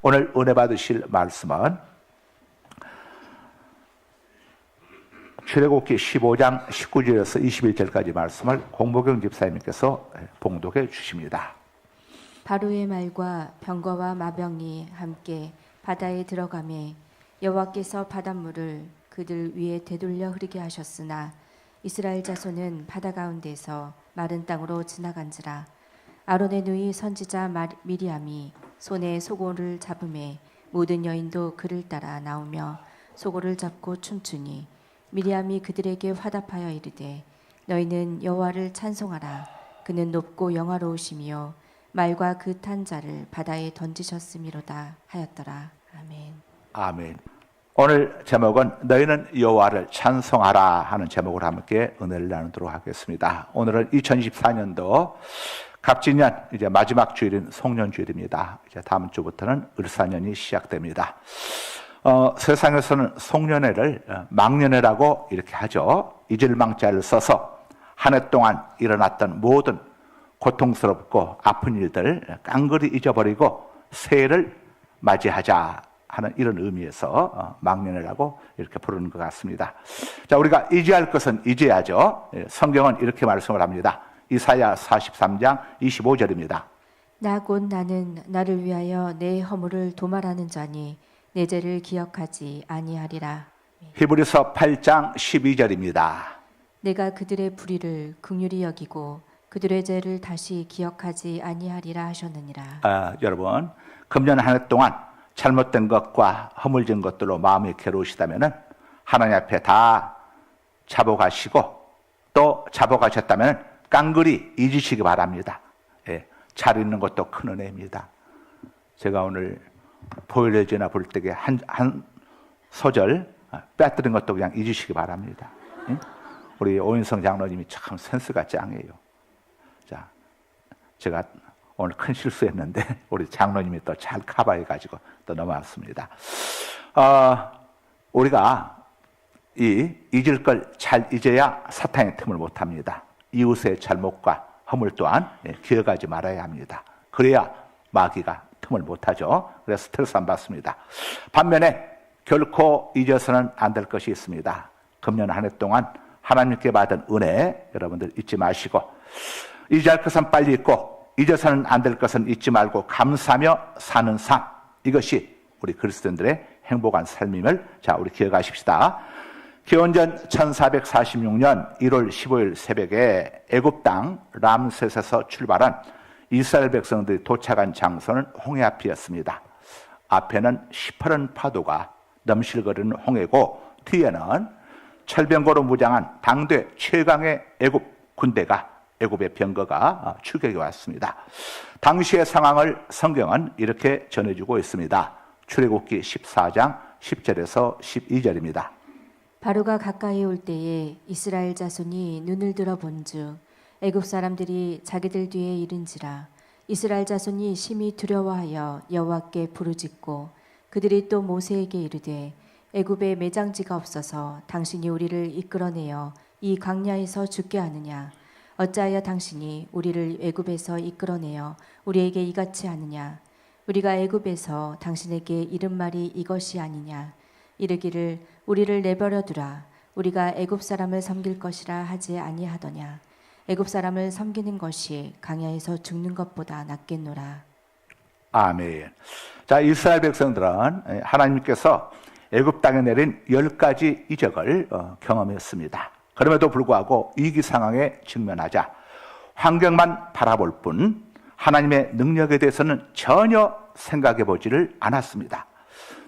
오늘 은혜 받으실 말씀은 출애굽기 15장 19절에서 21절까지 말씀을 공보경 집사님께서 봉독해 주십니다. 바로의 말과 병거와 마병이 함께 바다에 들어가매 여호와께서 바닷물을 그들 위에 되돌려 흐르게 하셨으나 이스라엘 자손은 바다 가운데서 마른 땅으로 지나간지라. 아론의 누이 선지자 미리암이 손에 소고를 잡음에 모든 여인도 그를 따라 나오며 소고를 잡고 춤추니 미리암이 그들에게 화답하여 이르되 너희는 여호와를 찬송하라. 그는 높고 영화로우시며 말과 그 탄 자를 바다에 던지셨음이로다 하였더라. 아멘. 아멘. 오늘 제목은 너희는 여호와를 찬송하라 하는 제목으로 함께 은혜를 나누도록 하겠습니다. 오늘은 2024년도 갑진년 이제 마지막 주일인 송년주일입니다. 이제 다음 주부터는 을사년이 시작됩니다. 세상에서는 송년회를 망년회라고 이렇게 하죠. 이슬망자를 써서 한 해 동안 일어났던 모든 고통스럽고 아픈 일들 깡그리 잊어버리고 새해를 맞이하자 하는 이런 의미에서 망년회라고 이렇게 부르는 것 같습니다. 자, 우리가 잊어야 할 것은 잊어야죠. 성경은 이렇게 말씀을 합니다. 이사야 43장 25절입니다. 나 곧 나는 나를 위하여 내 허물을 도말하는 자니 내 죄를 기억하지 아니하리라. 히브리서 8장 12절입니다. 내가 그들의 불의를 긍휼히 여기고 그들의 죄를 다시 기억하지 아니하리라 하셨느니라. 여러분, 금년 한 해 동안 잘못된 것과 허물진 것들로 마음이 괴로우시다면 하나님 앞에 다 잡아가시고 또 잡아가셨다면 깡그리 잊으시기 바랍니다. 예, 잘 있는 것도 큰 은혜입니다. 제가 오늘 보일러지나 볼 때에 한 소절 빼뜨린 것도 그냥 잊으시기 바랍니다. 예? 우리 오인성 장로님이 참 센스가 짱이에요. 자, 제가 오늘 큰 실수했는데 우리 장로님이 또 잘 커버해가지고 또 넘어왔습니다. 우리가 잊을 걸 잘 잊어야 사탄의 틈을 못합니다. 이웃의 잘못과 허물 또한 기억하지 말아야 합니다. 그래야 마귀가 틈을 못하죠. 그래서 스트레스 안 받습니다. 반면에 결코 잊어서는 안 될 것이 있습니다. 금년 한 해 동안 하나님께 받은 은혜 여러분들 잊지 마시고 잊어야 할 것은 빨리 잊고 잊어서는 안 될 것은 잊지 말고 감사하며 사는 삶, 이것이 우리 그리스도인들의 행복한 삶임을 자 우리 기억하십시다. 기원전 1446년 1월 15일 새벽에 애굽 땅 람셋에서 출발한 이스라엘 백성들이 도착한 장소는 홍해 앞이었습니다. 앞에는 시퍼런 파도가 넘실거리는 홍해고 뒤에는 철병거로 무장한 당대 최강의 애굽 군대가 애굽의 병거가 출격해 왔습니다. 당시의 상황을 성경은 이렇게 전해주고 있습니다. 출애굽기 14장 10절에서 12절입니다. 바로가 가까이 올 때에 이스라엘 자손이 눈을 들어 본즉 애굽 사람들이 자기들 뒤에 이른지라. 이스라엘 자손이 심히 두려워하여 여호와께 부르짖고 그들이 또 모세에게 이르되 애굽에 매장지가 없어서 당신이 우리를 이끌어내어 이 광야에서 죽게 하느냐. 어찌하여 당신이 우리를 애굽에서 이끌어내어 우리에게 이같이 하느냐. 우리가 애굽에서 당신에게 이른 말이 이것이 아니냐. 이르기를 우리를 내버려 두라. 우리가 애굽 사람을 섬길 것이라 하지 아니하더냐. 애굽 사람을 섬기는 것이 광야에서 죽는 것보다 낫겠노라. 아멘. 자, 이스라엘 백성들은 하나님께서 애굽 땅에 내린 10가지 이적을 경험했습니다. 그럼에도 불구하고 위기 상황에 직면하자 환경만 바라볼 뿐 하나님의 능력에 대해서는 전혀 생각해 보지를 않았습니다.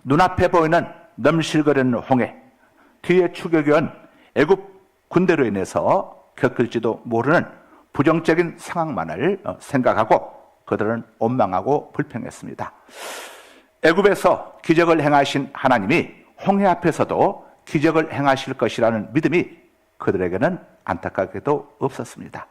눈앞에 보이는 넘실거리는 홍해, 뒤에 추격해온 애굽 군대로 인해서 겪을지도 모르는 부정적인 상황만을 생각하고 그들은 원망하고 불평했습니다. 애굽에서 기적을 행하신 하나님이 홍해 앞에서도 기적을 행하실 것이라는 믿음이 그들에게는 안타깝게도 없었습니다.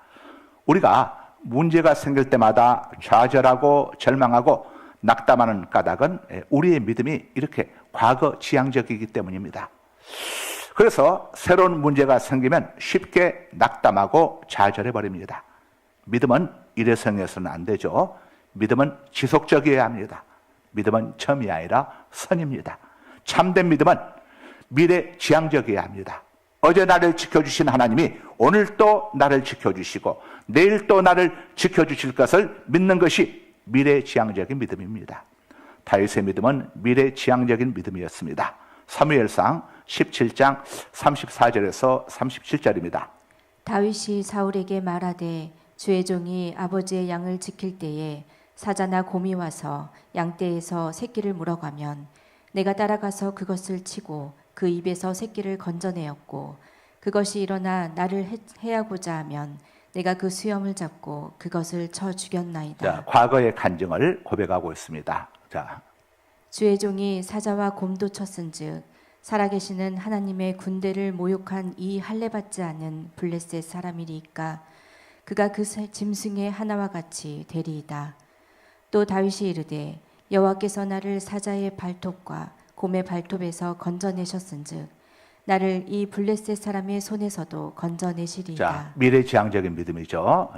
우리가 문제가 생길 때마다 좌절하고 절망하고 낙담하는 까닭은 우리의 믿음이 이렇게 과거 지향적이기 때문입니다. 그래서 새로운 문제가 생기면 쉽게 낙담하고 좌절해버립니다. 믿음은 일회성에서는 안 되죠. 믿음은 지속적이어야 합니다. 믿음은 점이 아니라 선입니다. 참된 믿음은 미래지향적이어야 합니다. 어제 나를 지켜주신 하나님이 오늘 또 나를 지켜주시고 내일 또 나를 지켜주실 것을 믿는 것이 미래지향적인 믿음입니다. 다윗의 믿음은 미래지향적인 믿음이었습니다. 사무엘상 17장 34절에서 37절입니다. 다윗이 사울에게 말하되 주의 종이 아버지의 양을 지킬 때에 사자나 곰이 와서 양떼에서 새끼를 물어가면 내가 따라가서 그것을 치고 그 입에서 새끼를 건져내었고 그것이 일어나 나를 해하고자 하면 내가 그 수염을 잡고 그것을 쳐 죽였나이다. 자, 과거의 간증을 고백하고 있습니다. 자, 주의 종이 사자와 곰도 쳤은즉 살아계시는 하나님의 군대를 모욕한 이 할례받지 않은 블레셋 사람이리이까 그가 그 짐승의 하나와 같이 되리이다. 또 다윗이 이르되 여호와께서 나를 사자의 발톱과 곰의 발톱에서 건져내셨은즉 나를 이 블레셋 사람의 손에서도 건져내시리이다. 자, 미래지향적인 믿음이죠.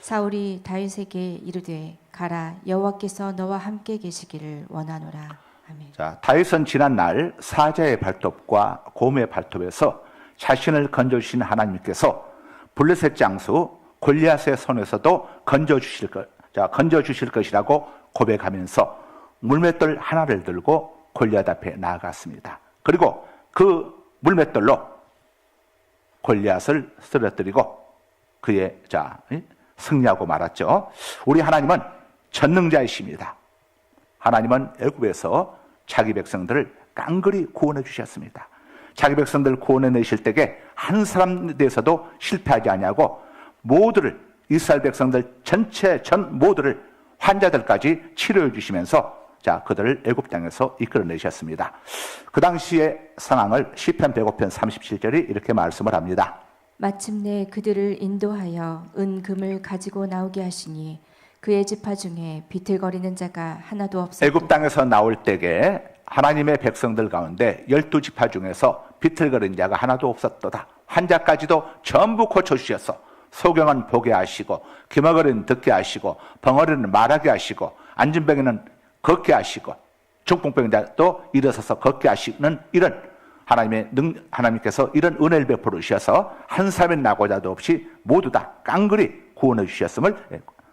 사울이 다윗에게 이르되 가라 여호와께서 너와 함께 계시기를 원하노라. 아멘. 자, 다윗은 지난날 사자의 발톱과 곰의 발톱에서 자신을 건져주신 하나님께서 블레셋 장수 골리앗의 손에서도 건져주실 것이라고 고백하면서 물맷돌 하나를 들고 골리앗 앞에 나아갔습니다. 그리고 그 물맷돌로 골리앗을 쓰러뜨리고 그의 승리하고 말았죠. 우리 하나님은 전능자이십니다. 하나님은 애굽에서 자기 백성들을 깡그리 구원해 주셨습니다. 자기 백성들을 구원해 내실 때에 한 사람에 대해서도 실패하지 아니하고 모두를 이스라엘 백성들 전체 전 모두를 환자들까지 치료해 주시면서 그들을 애굽 땅에서 이끌어내셨습니다. 그 당시의 상황을 시편 105편 37절이 이렇게 말씀을 합니다. 마침내 그들을 인도하여 은금을 가지고 나오게 하시니 그의 지파 중에 비틀거리는 자가 하나도 없었다. 애굽 땅에서 나올 때에 하나님의 백성들 가운데 12지파 중에서 비틀거리는 자가 하나도 없었도다. 환자까지도 전부 고쳐주셔서 소경은 보게 하시고 기머거리는 듣게 하시고 벙어리는 말하게 하시고 앉은 병에는 걷게 하시고 중풍병자도 일어서서 걷게 하시는 이런 하나님께서 이런 은혜를 베풀어 주셔서 한 사람의 낙오자도 없이 모두 다 깡그리 구원해 주셨음을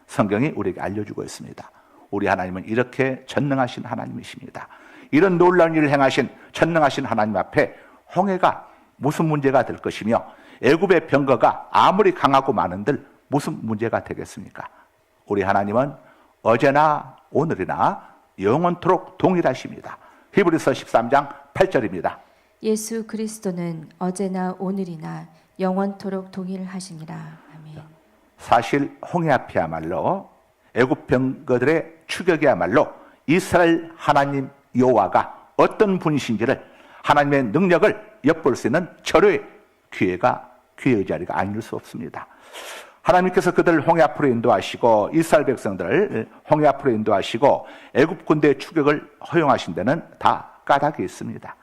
성경이 우리에게 알려주고 있습니다. 우리 하나님은 이렇게 전능하신 하나님이십니다. 이런 놀라운 일을 행하신 전능하신 하나님 앞에 홍해가 무슨 문제가 될 것이며 애굽의 병거가 아무리 강하고 많은들 무슨 문제가 되겠습니까? 우리 하나님은 어제나 오늘이나 영원토록 동일하십니다. 히브리서 13장 8절입니다. 예수 그리스도는 어제나 오늘이나 영원토록 동일하시니라. 아멘. 사실 홍해 앞이야말로 애굽 병거들의 추격이야말로 이스라엘 하나님 여호와가 어떤 분이신지를 하나님의 능력을 엿볼 수 있는 절호의 기회의 자리가 아닐 수 없습니다. 하나님께서 그들을 홍해 앞으로 인도하시고 이스라엘 백성들을 홍해 앞으로 인도하시고 애굽 군대의 추격을 허용하신 데는 다 까닭이 있습니다.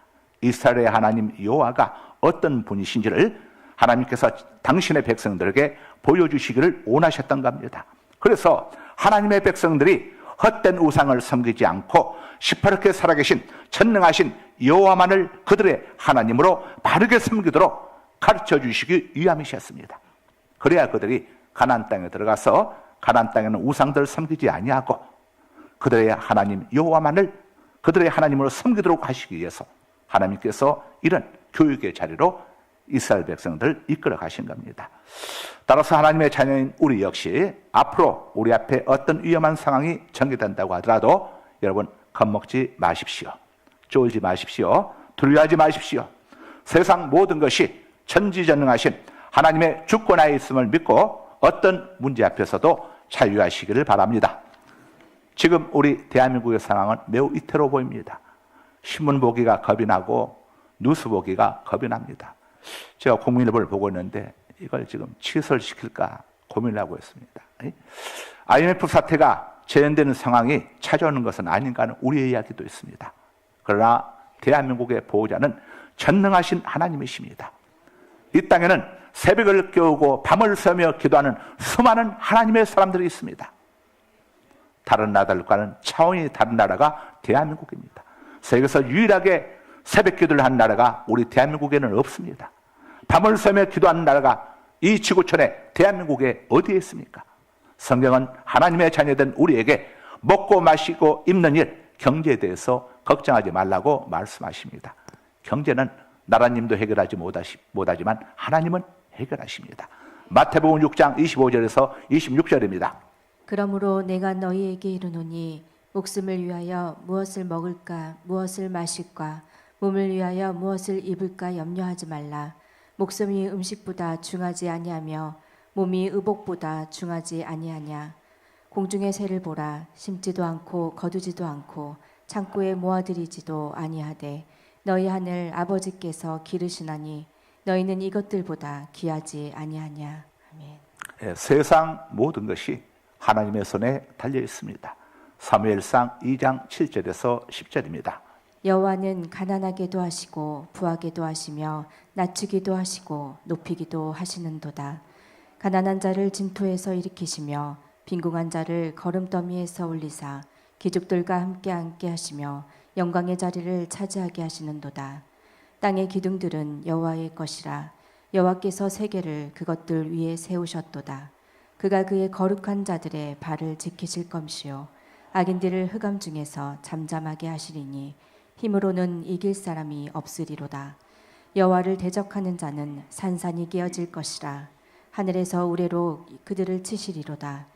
이스라엘의 하나님 여호와가 어떤 분이신지를 하나님께서 당신의 백성들에게 보여주시기를 원하셨던 겁니다. 그래서 하나님의 백성들이 헛된 우상을 섬기지 않고 시퍼렇게 살아계신 전능하신 여호와만을 그들의 하나님으로 바르게 섬기도록 가르쳐 주시기 위함이셨습니다. 그래야 그들이 가나안 땅에 들어가서 가나안 땅에는 우상들을 섬기지 아니하고 그들의 하나님 여호와만을 그들의 하나님으로 섬기도록 하시기 위해서 하나님께서 이런 교육의 자리로 이스라엘 백성들을 이끌어 가신 겁니다. 따라서 하나님의 자녀인 우리 역시 앞으로 우리 앞에 어떤 위험한 상황이 전개된다고 하더라도 여러분 겁먹지 마십시오. 쫄지 마십시오. 두려워하지 마십시오. 세상 모든 것이 전지전능하신 하나님의 주권하에 있음을 믿고 어떤 문제 앞에서도 자유하시기를 바랍니다. 지금 우리 대한민국의 상황은 매우 위태로워 보입니다. 신문 보기가 겁이 나고 뉴스 보기가 겁이 납니다. 제가 국민일보를 보고 있는데 이걸 지금 취소시킬까 고민을 하고 있습니다. IMF 사태가 재현되는 상황이 찾아오는 것은 아닌가 하는 우리의 이야기도 있습니다. 그러나 대한민국의 보호자는 전능하신 하나님이십니다. 이 땅에는 새벽을 깨우고 밤을 새며 기도하는 수많은 하나님의 사람들이 있습니다. 다른 나라들과는 차원이 다른 나라가 대한민국입니다. 세계에서 유일하게 새벽 기도를 한 나라가 우리 대한민국에는 없습니다. 밤을 새며 기도하는 나라가 이 지구촌에 대한민국에 어디에 있습니까? 성경은 하나님의 자녀된 우리에게 먹고 마시고 입는 일, 경제에 대해서 걱정하지 말라고 말씀하십니다. 경제는 나라님도 해결하지 못하지만 하나님은 해결하십니다. 마태복음 6장 25절에서 26절입니다. 그러므로 내가 너희에게 이르노니 목숨을 위하여 무엇을 먹을까 무엇을 마실까 몸을 위하여 무엇을 입을까 염려하지 말라. 목숨이 음식보다 중하지 아니하며 몸이 의복보다 중하지 아니하냐. 공중의 새를 보라. 심지도 않고 거두지도 않고 창고에 모아들이지도 아니하되 너희 하늘 아버지께서 기르시나니 너희는 이것들보다 귀하지 아니하냐. 아멘. 세상 모든 것이 하나님의 손에 달려 있습니다. 사무엘상 2장 7절에서 10절입니다. 여호와는 가난하게도 하시고 부하게도 하시며 낮추기도 하시고 높이기도 하시는도다. 가난한 자를 진토에서 일으키시며 빈궁한 자를 거름더미에서 올리사 기죽들과 함께 앉게 하시며 영광의 자리를 차지하게 하시는도다. 땅의 기둥들은 여호와의 것이라. 여호와께서 세계를 그것들 위에 세우셨도다. 그가 그의 거룩한 자들의 발을 지키실 것이요 악인들을 흑암 중에서 잠잠하게 하시리니 힘으로는 이길 사람이 없으리로다. 여호와를 대적하는 자는 산산이 깨어질 것이라. 하늘에서 우레로 그들을 치시리로다.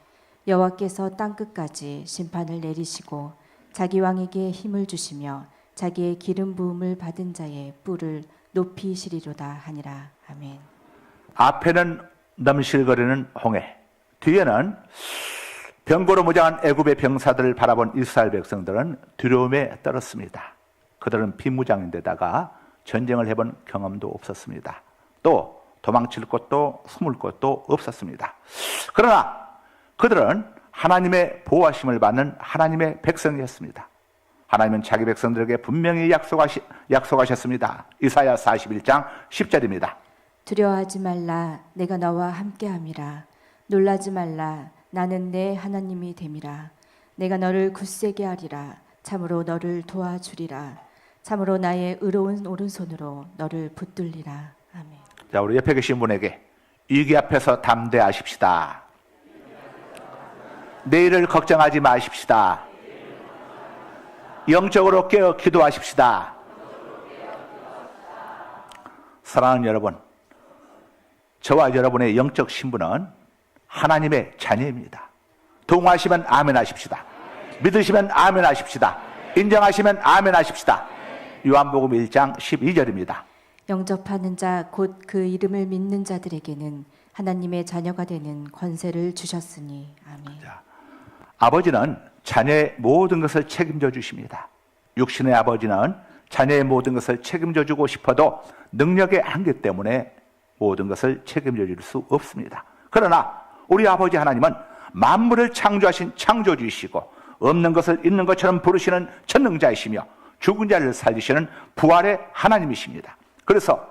여호와께서 땅 끝까지 심판을 내리시고 자기 왕에게 힘을 주시며 자기의 기름 부음을 받은 자의 뿔을 높이시리로다 하니라. 아멘. 앞에는 넘실거리는 홍해, 뒤에는 병고로 무장한 애굽의 병사들을 바라본 이스라엘 백성들은 두려움에 떨었습니다. 그들은 비무장인데다가 전쟁을 해본 경험도 없었습니다. 또 도망칠 곳도 숨을 곳도 없었습니다. 그러나 그들은 하나님의 보호하심을 받는 하나님의 백성이었습니다. 하나님은 자기 백성들에게 분명히 약속하셨습니다. 이사야 41장 10절입니다. 두려워하지 말라. 내가 너와 함께함이라. 놀라지 말라. 나는 내 하나님이 됨이라. 내가 너를 굳세게 하리라. 참으로 너를 도와주리라. 참으로 나의 의로운 오른손으로 너를 붙들리라. 아멘. 자, 우리 옆에 계신 분에게 위기 앞에서 담대하십시다. 내일을 걱정하지 마십시다. 영적으로 깨어 기도하십시다. 사랑하는 여러분, 저와 여러분의 영적 신분은 하나님의 자녀입니다. 동의하시면 아멘 하십시다. 믿으시면 아멘 하십시다. 인정하시면 아멘 하십시다. 요한복음 1장 12절입니다. 영접하는 자 곧 그 이름을 믿는 자들에게는 하나님의 자녀가 되는 권세를 주셨으니. 아멘. 자, 아버지는 자녀의 모든 것을 책임져 주십니다. 육신의 아버지는 자녀의 모든 것을 책임져 주고 싶어도 능력의 한계 때문에 모든 것을 책임져 줄 수 없습니다. 그러나 우리 아버지 하나님은 만물을 창조하신 창조주이시고 없는 것을 있는 것처럼 부르시는 전능자이시며 죽은 자를 살리시는 부활의 하나님이십니다. 그래서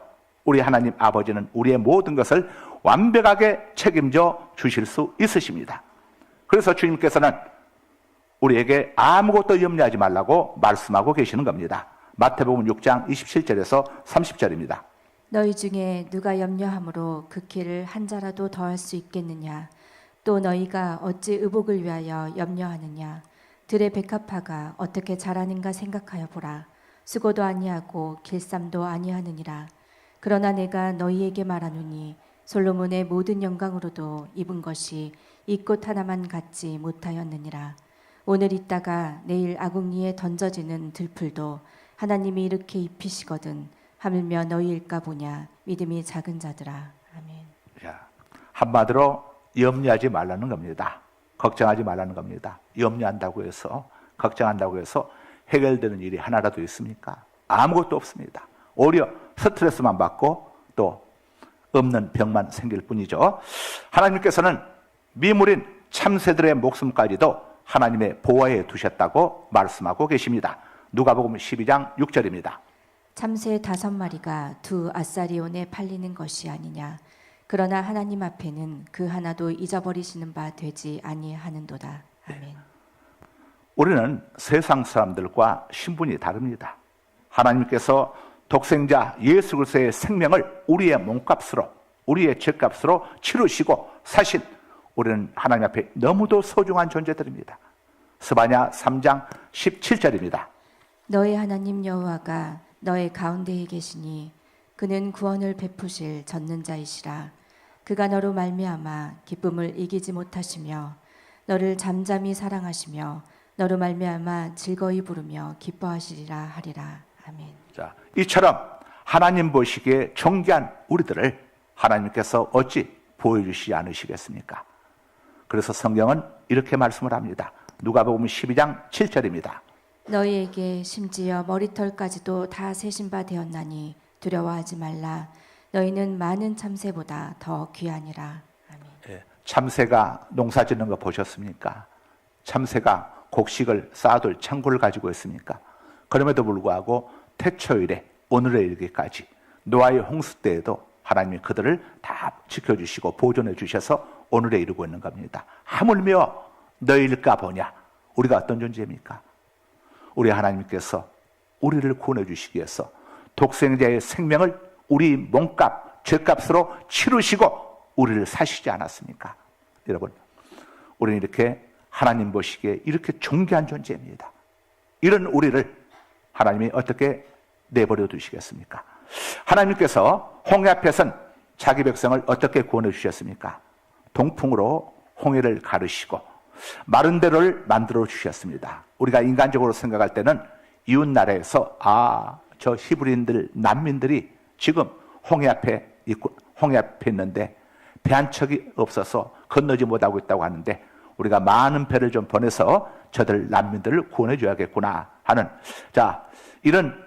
우리 하나님 아버지는 우리의 모든 것을 완벽하게 책임져 주실 수 있으십니다. 그래서 주님께서는 우리에게 아무것도 염려하지 말라고 말씀하고 계시는 겁니다. 마태복음 6장 27절에서 30절입니다. 너희 중에 누가 염려함으로 그 길을 한 자라도 더할 수 있겠느냐. 또 너희가 어찌 의복을 위하여 염려하느냐. 들의 백합화가 어떻게 자라는가 생각하여 보라. 수고도 아니하고 길쌈도 아니하느니라. 그러나 내가 너희에게 말하노니 솔로몬의 모든 영광으로도 입은 것이 이 꽃 하나만 갖지 못하였느니라. 오늘 있다가 내일 아궁이에 던져지는 들풀도 하나님이 이렇게 입히시거든 하물며 너희일까 보냐. 믿음이 작은 자들아. 아멘. 자, 한마디로 염려하지 말라는 겁니다. 걱정하지 말라는 겁니다. 염려한다고 해서, 걱정한다고 해서 해결되는 일이 하나라도 있습니까? 아무것도 없습니다. 오히려 스트레스만 받고 또 없는 병만 생길 뿐이죠. 하나님께서는 미물인 참새들의 목숨까지도 하나님의 보호에 두셨다고 말씀하고 계십니다. 누가복음 12장 6절입니다. 참새 5마리가 두 아사리온에 팔리는 것이 아니냐. 그러나 하나님 앞에는 그 하나도 잊어버리시는 바 되지 아니하는도다. 아멘. 우리는 세상 사람들과 신분이 다릅니다. 하나님께서 독생자 예수 그리스도의 생명을 우리의 몸값으로, 우리의 죄값으로 치르시고 사신, 우리는 하나님 앞에 너무도 소중한 존재들입니다. 스바냐 3장 17절입니다. 너의 하나님 여호와가 너의 가운데에 계시니 그는 구원을 베푸실 전능자이시라. 그가 너로 말미암아 기쁨을 이기지 못하시며 너를 잠잠히 사랑하시며 너로 말미암아 즐거이 부르며 기뻐하시리라 하리라. 아멘. 자, 이처럼 하나님 보시기에 존귀한 우리들을 하나님께서 어찌 보여주시지 않으시겠습니까? 그래서 성경은 이렇게 말씀을 합니다. 누가복음 12장 7절입니다. 너희에게 심지어 머리털까지도 다 세신 바 되었나니 두려워하지 말라. 너희는 많은 참새보다 더 귀하니라. 아멘. 참새가 농사 짓는 거 보셨습니까? 참새가 곡식을 쌓아둘 창고를 가지고 있습니까? 그럼에도 불구하고 태초일에 오늘에 이르기까지 노아의 홍수 때에도 하나님이 그들을 다 지켜주시고 보존해 주셔서 오늘에 이르고 있는 겁니다. 하물며 너희일까 보냐. 우리가 어떤 존재입니까? 우리 하나님께서 우리를 구원해 주시기 위해서 독생자의 생명을 우리 몸값, 죄값으로 치르시고 우리를 사시지 않았습니까? 여러분, 우리는 이렇게 하나님 보시기에 이렇게 존귀한 존재입니다. 이런 우리를 하나님이 어떻게 내버려 두시겠습니까? 하나님께서 홍해 앞에선 자기 백성을 어떻게 구원해 주셨습니까? 동풍으로 홍해를 가르시고 마른 대로를 만들어 주셨습니다. 우리가 인간적으로 생각할 때는 이웃 나라에서 저 히브리인들, 난민들이 지금 홍해 앞에 있는데 배 한 척이 없어서 건너지 못하고 있다고 하는데 우리가 많은 배를 좀 보내서 저들 난민들을 구원해 줘야겠구나 하는, 자, 이런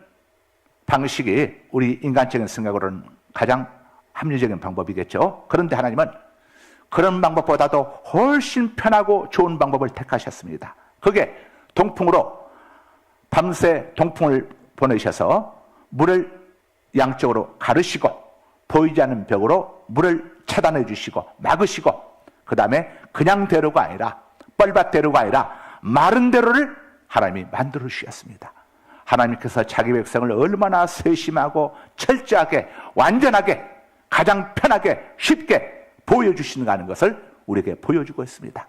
방식이 우리 인간적인 생각으로는 가장 합리적인 방법이겠죠. 그런데 하나님은 그런 방법보다도 훨씬 편하고 좋은 방법을 택하셨습니다. 그게 동풍으로 밤새 동풍을 보내셔서 물을 양쪽으로 가르시고 보이지 않는 벽으로 물을 차단해 주시고 막으시고, 그 다음에 그냥 대로가 아니라 뻘밭 대로가 아니라 마른 대로를 하나님이 만들어 주셨습니다. 하나님께서 자기 백성을 얼마나 세심하고 철저하게 완전하게 가장 편하게 쉽게 보여주시는가 하는 것을 우리에게 보여주고 있습니다.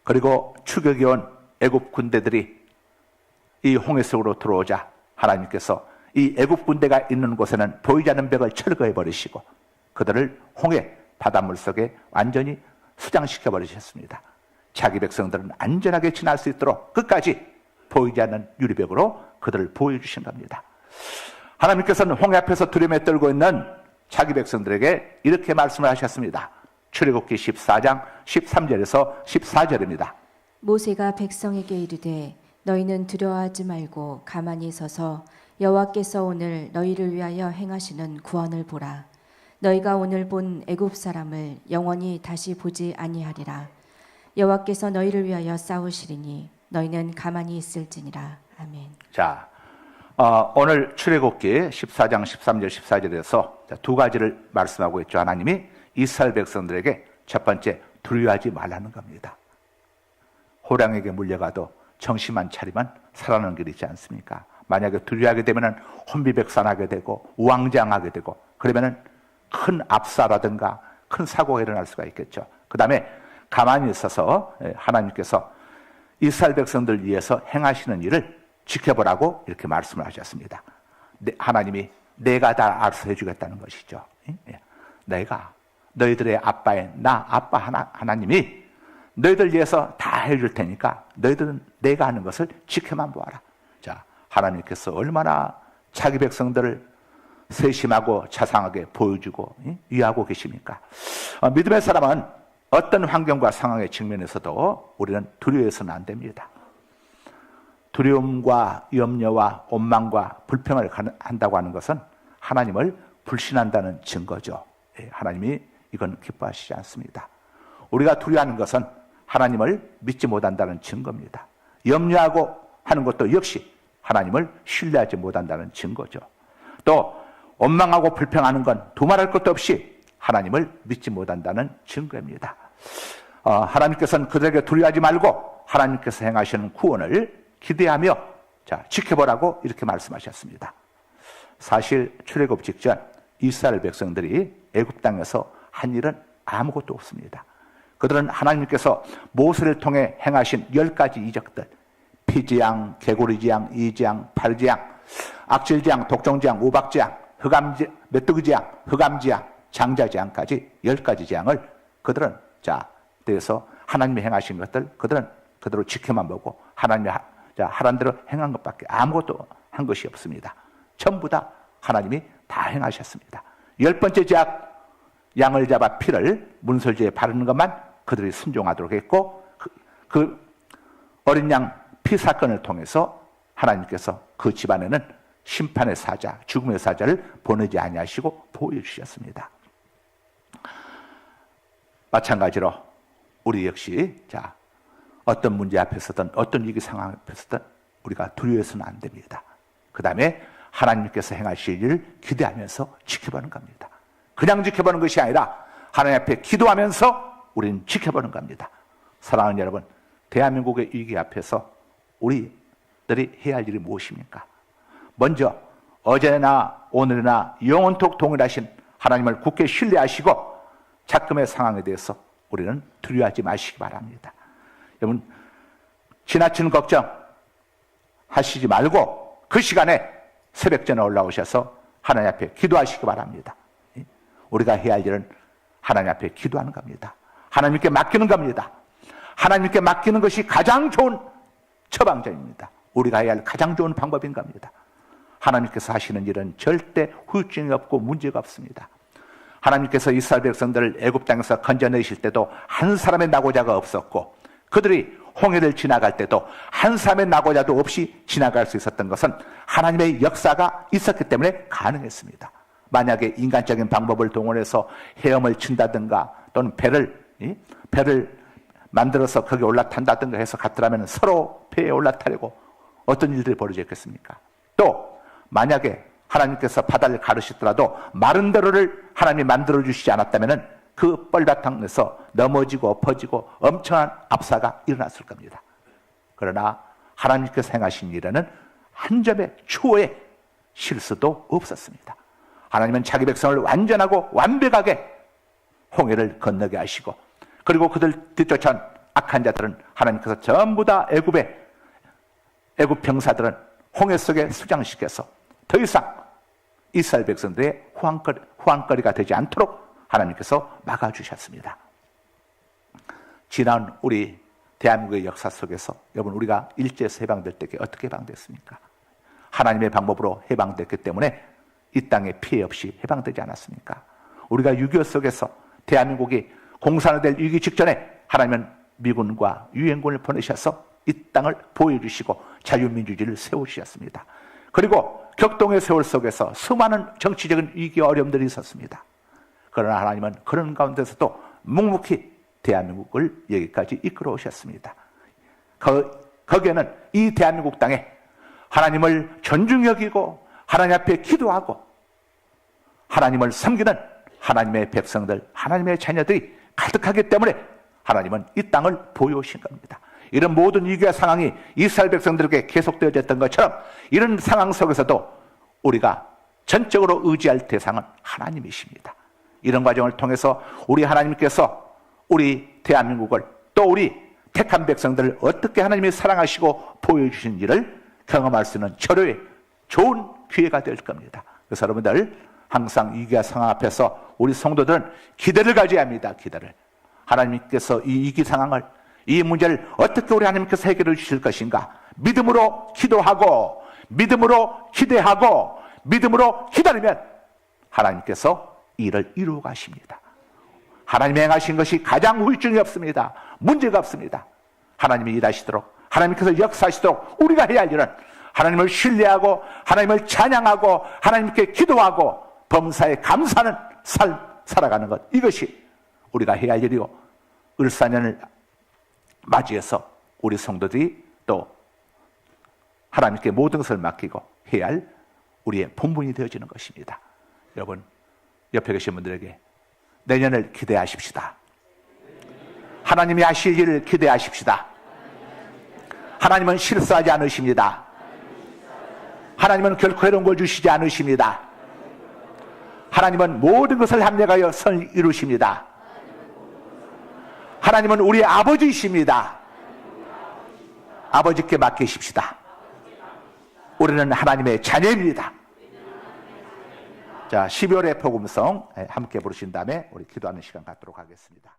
그리고 추격이 온 애굽 군대들이 이 홍해 속으로 들어오자 하나님께서 이 애굽 군대가 있는 곳에는 보이지 않는 벽을 철거해 버리시고 그들을 홍해 바닷물 속에 완전히 수장시켜 버리셨습니다. 자기 백성들은 안전하게 지날 수 있도록 끝까지 보이지 않는 유리벽으로 그들을 보여주신 겁니다. 하나님께서는 홍해 앞에서 두려움에 떨고 있는 자기 백성들에게 이렇게 말씀을 하셨습니다. 출애굽기 14장 13절에서 14절입니다. 모세가 백성에게 이르되 너희는 두려워하지 말고 가만히 서서 여호와께서 오늘 너희를 위하여 행하시는 구원을 보라. 너희가 오늘 본 애굽 사람을 영원히 다시 보지 아니하리라. 여호와께서 너희를 위하여 싸우시리니 너희는 가만히 있을지니라. 아멘. 자, 오늘 출애굽기 14장 13절 14절에서 두 가지를 말씀하고 있죠. 하나님이 이스라엘 백성들에게 첫 번째, 두려워하지 말라는 겁니다. 호랑이에게 물려가도 정신만 차리면 살아나는 길이 있지 않습니까? 만약에 두려워하게 되면 혼비백산하게 되고 우왕좌왕하게 되고 그러면 큰 압사라든가 큰 사고가 일어날 수가 있겠죠. 그 다음에 가만히 있어서 하나님께서 이스라엘 백성들 위해서 행하시는 일을 지켜보라고 이렇게 말씀을 하셨습니다. 하나님이 내가 다 알아서 해주겠다는 것이죠. 내가 너희들의 아빠인 나 아빠 하나님이 너희들 위해서 다 해줄 테니까 너희들은 내가 하는 것을 지켜만 보아라. 자, 하나님께서 얼마나 자기 백성들을 세심하고 자상하게 보여주고 위하고 계십니까? 믿음의 사람은 어떤 환경과 상황에 직면해서도 우리는 두려워해서는 안 됩니다. 두려움과 염려와 원망과 불평을 한다고 하는 것은 하나님을 불신한다는 증거죠. 하나님이 이건 기뻐하시지 않습니다. 우리가 두려워하는 것은 하나님을 믿지 못한다는 증거입니다. 염려하고 하는 것도 역시 하나님을 신뢰하지 못한다는 증거죠. 또 원망하고 불평하는 건 두말할 것도 없이 하나님을 믿지 못한다는 증거입니다. 하나님께서는 그들에게 두려워하지 말고 하나님께서 행하시는 구원을 기대하며 지켜보라고 이렇게 말씀하셨습니다. 사실 출애굽 직전 이스라엘 백성들이 애굽 땅에서 한 일은 아무것도 없습니다. 그들은 하나님께서 모세를 통해 행하신 10가지 이적들, 피지양, 개구리지양, 이지양, 팔지양, 악질지양, 독종지양, 우박지양, 메뚜기지양, 흑암지양, 장자지양까지 10가지 지양을 그들은 대해서 하나님이 행하신 것들 그들은 그대로 지켜만 보고 하나님이 하란 대로 행한 것밖에 아무것도 한 것이 없습니다. 전부 다 하나님이 다 행하셨습니다. 10번째 지약, 양을 잡아 피를 문설주에 바르는 것만 그들이 순종하도록 했고 그 어린 양 피 사건을 통해서 하나님께서 그 집안에는 심판의 사자, 죽음의 사자를 보내지 아니하시고 보호해 주셨습니다. 마찬가지로 우리 역시 어떤 문제 앞에서든 어떤 위기 상황 앞에서든 우리가 두려워서는 안 됩니다. 그 다음에 하나님께서 행하실 일을 기대하면서 지켜보는 겁니다. 그냥 지켜보는 것이 아니라 하나님 앞에 기도하면서 우리는 지켜보는 겁니다. 사랑하는 여러분, 대한민국의 위기 앞에서 우리들이 해야 할 일이 무엇입니까? 먼저 어제나 오늘이나 영원토록 동일하신 하나님을 굳게 신뢰하시고 작금의 상황에 대해서 우리는 두려워하지 마시기 바랍니다. 여러분, 지나치는 걱정 하시지 말고 그 시간에 새벽전에 올라오셔서 하나님 앞에 기도하시기 바랍니다. 우리가 해야 할 일은 하나님 앞에 기도하는 겁니다. 하나님께 맡기는 겁니다. 하나님께 맡기는 것이 가장 좋은 처방전입니다. 우리가 해야 할 가장 좋은 방법인 겁니다. 하나님께서 하시는 일은 절대 후유증이 없고 문제가 없습니다. 하나님께서 이스라엘 백성들을 애굽 땅에서 건져내실 때도 한 사람의 낙오자가 없었고 그들이 홍해를 지나갈 때도 한 사람의 낙오자도 없이 지나갈 수 있었던 것은 하나님의 역사가 있었기 때문에 가능했습니다. 만약에 인간적인 방법을 동원해서 헤엄을 친다든가 또는 배를 만들어서 거기 올라탄다든가 해서 갔더라면 서로 배에 올라타려고 어떤 일들이 벌어졌겠습니까? 또 만약에 하나님께서 바다를 가르시더라도 마른 도로를 하나님이 만들어주시지 않았다면 그 뻘바탕에서 넘어지고 엎어지고 엄청난 압사가 일어났을 겁니다. 그러나 하나님께서 행하신 일에는 한 점의 초의 실수도 없었습니다. 하나님은 자기 백성을 완전하고 완벽하게 홍해를 건너게 하시고 그리고 그들 뒤쫓아온 악한 자들은 하나님께서 전부 다 애굽 병사들은 홍해 속에 수장시켜서 더 이상 이스라엘 백성들의 호황거리가 되지 않도록 하나님께서 막아주셨습니다. 지난 우리 대한민국의 역사 속에서 여러분 우리가 일제에서 해방될 때 어떻게 해방됐습니까? 하나님의 방법으로 해방됐기 때문에 이 땅에 피해 없이 해방되지 않았습니까? 우리가 6.25 속에서 대한민국이 공산화될 위기 직전에 하나님은 미군과 유엔군을 보내셔서 이 땅을 보호해 주시고 자유민주주의를 세우셨습니다. 그리고 격동의 세월 속에서 수많은 정치적인 위기와 어려움들이 있었습니다. 그러나 하나님은 그런 가운데서도 묵묵히 대한민국을 여기까지 이끌어 오셨습니다. 거기에는 이 대한민국 땅에 하나님을 존중히 여기고 하나님 앞에 기도하고 하나님을 섬기는 하나님의 백성들, 하나님의 자녀들이 가득하기 때문에 하나님은 이 땅을 보여오신 겁니다. 이런 모든 위기와 상황이 이스라엘 백성들에게 계속되어졌던 것처럼 이런 상황 속에서도 우리가 전적으로 의지할 대상은 하나님이십니다. 이런 과정을 통해서 우리 하나님께서 우리 대한민국을 또 우리 택한 백성들을 어떻게 하나님이 사랑하시고 보여주신 일을 경험할 수 있는 절호의 좋은 기회가 될 겁니다. 그래서 여러분들 항상 위기와 상황 앞에서 우리 성도들은 기대를 가져야 합니다. 기대를. 하나님께서 이 위기 상황을 이 문제를 어떻게 우리 하나님께서 해결해 주실 것인가 믿음으로 기도하고 믿음으로 기대하고 믿음으로 기다리면 하나님께서 일을 이루어 가십니다. 하나님이 행하신 것이 가장 후유증이 없습니다. 문제가 없습니다. 하나님이 일하시도록 하나님께서 역사하시도록 우리가 해야 할 일은 하나님을 신뢰하고 하나님을 찬양하고 하나님께 기도하고 범사에 감사하는 삶 살아가는 것, 이것이 우리가 해야 할 일이고 을사년을 맞이해서 우리 성도들이 또 하나님께 모든 것을 맡기고 해야 할 우리의 본분이 되어지는 것입니다. 여러분, 옆에 계신 분들에게 내년을 기대하십시다. 하나님이 하실 일을 기대하십시다. 하나님은 실수하지 않으십니다. 하나님은 결코 해로운 걸 주시지 않으십니다. 하나님은 모든 것을 합력하여 선을 이루십니다. 하나님은 우리의 아버지이십니다. 아버지께 맡기십시다. 우리는 하나님의 자녀입니다. 자, 12월의 복음성 함께 부르신 다음에 우리 기도하는 시간 갖도록 하겠습니다.